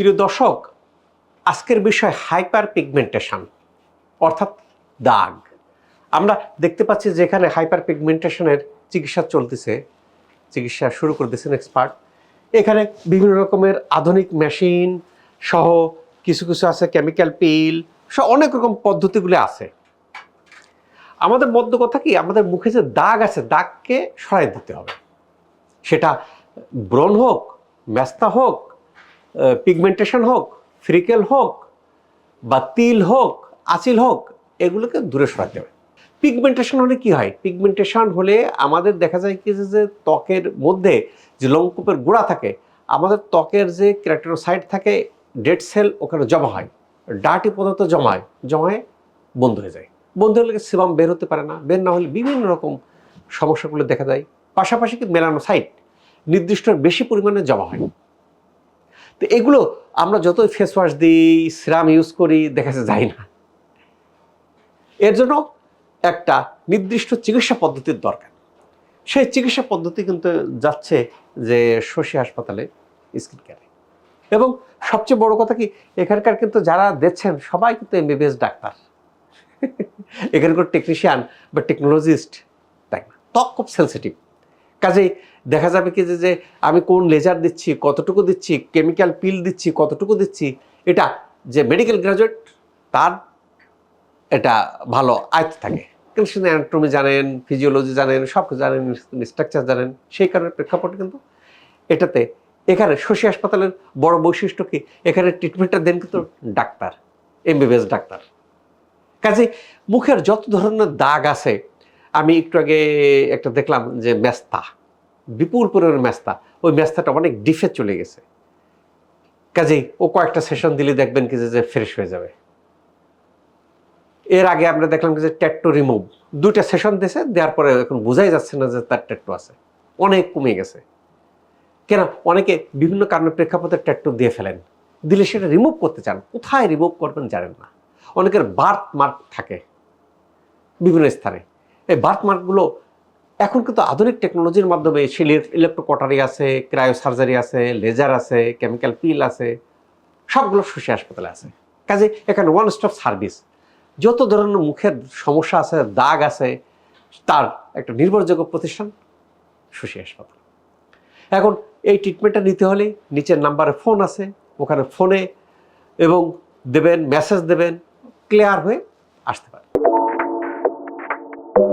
প্রিয় দর্শক, আজকের বিষয় হাইপার পিগমেন্টেশন অর্থাৎ দাগ। আমরা দেখতে পাচ্ছি যে এখানে হাইপার পিগমেন্টেশনের চিকিৎসা চলতেছে, চিকিৎসা শুরু করে দিয়েছেন এক্সপার্ট। এখানে বিভিন্ন রকমের আধুনিক মেশিন সহ কিছু কিছু আছে কেমিক্যাল পিল সহ অনেক রকম পদ্ধতিগুলো আছে। আমাদের মধ্য কথা কি, আমাদের মুখে যে দাগ আছে দাগকে সরাই দিতে হবে। সেটা ব্রণ হোক, মেস্তা হোক, পিগমেন্টেশন হোক, ফ্রিকেল হোক বা তিল হোক, আঁচিল হোক, এগুলোকে দূরে সরাতে হবে। পিগমেন্টেশন হলে কি হয়? পিগমেন্টেশন হলে আমাদের দেখা যায় কি যে ত্বকের মধ্যে যে লোমকূপের গোড়া থাকে, আমাদের ত্বকের যে কেরাটিনোসাইট থাকে, ডেড সেল ওখানে জমা হয়, ডার্টি পদার্থ জমায় বন্ধ হয়ে যায়। বন্ধ হলে সেবাম বের হতে পারে না, বের না হলে বিভিন্ন রকম সমস্যাগুলো দেখা যায়। পাশাপাশি কি মেলানোসাইট নির্দিষ্ট বেশি পরিমাণে জমা হয়। তো এগুলো আমরা যতই ফেস ওয়াশ দিই, সিরাম ইউজ করি, দেখা যায় না। এর জন্য একটা নির্দিষ্ট চিকিৎসা পদ্ধতির দরকার। সেই চিকিৎসা পদ্ধতি কিন্তু যাচ্ছে যে শশী হাসপাতালে, স্কিন কেয়ারে। এবং সবচেয়ে বড় কথা কি, এখানকার কিন্তু যারা দেখছেন সবাই কিন্তু এমবিবিএস ডাক্তার। এখানকার টেকনিশিয়ান বা টেকনোলজিস্ট তাই না, ত্বক খুব সেন্সিটিভ। কাজেই দেখা যাবে কি যে আমি কোন লেজার দিচ্ছি, কতটুকু দিচ্ছি, কেমিক্যাল পিল দিচ্ছি, কতটুকু দিচ্ছি, এটা যে মেডিকেল গ্রাজুয়েট তার এটা ভালো আয়ত্ত থাকে। কিন্তু শুধু অ্যানাটমি জানেন, ফিজিওলজি জানেন, সব জানেন, স্ট্রাকচার জানেন। সেই কারণে প্রেক্ষাপটে কিন্তু এটাতে এখানে শশী হাসপাতালের বড় বৈশিষ্ট্য কি, এখানে ট্রিটমেন্টটা দেন কিন্তু ডাক্তার, এমবিবিএস ডাক্তার। কাজে মুখের যত ধরনের দাগ আছে, আমি একটু আগে একটা দেখলাম যে মেস্তা, বিপুল পরিমাণের মেস্তা, ওই মেস্তাটা অনেক ডিফে চলে গেছে। কাজেই ও কয়েকটা সেশন দিলে দেখবেন কি যে ফ্রেশ হয়ে যাবে। এর আগে আমরা দেখলাম যে ট্যাটু রিমুভ, 2টা সেশন দিয়েছে, দেওয়ার পরে এখন বোঝাই যাচ্ছে না যে তার ট্যাটু আছে, অনেক কমে গেছে। কেন? অনেকে বিভিন্ন কারণে প্রেক্ষাপটে ট্যাটু দিয়ে ফেলেন, দিলে সেটা রিমুভ করতে চান, কোথায় রিমুভ করবেন জানেন না। অনেকের বার্থ মার্ক থাকে বিভিন্ন স্থানে। এই বার্থ মার্কগুলো এখন কিন্তু আধুনিক টেকনোলজির মাধ্যমে ইলেকট্রোকটারি আছে, ক্রায়ো সার্জারি আছে, লেজার আছে, কেমিক্যাল পিল আছে, সবগুলো শশী হাসপাতালে আছে। কাজে এখানে ওয়ান স্টপ সার্ভিস। যত ধরনের মুখের সমস্যা আছে, দাগ আছে, তার একটা নির্ভরযোগ্য প্রতিষ্ঠান শশী হাসপাতাল। এখন এই ট্রিটমেন্টটা নিতে হলে নিচের নাম্বারে ফোন আছে, ওখানে ফোনে এবং দেবেন, মেসেজ দেবেন, ক্লিয়ার হয়ে আসতে পারে।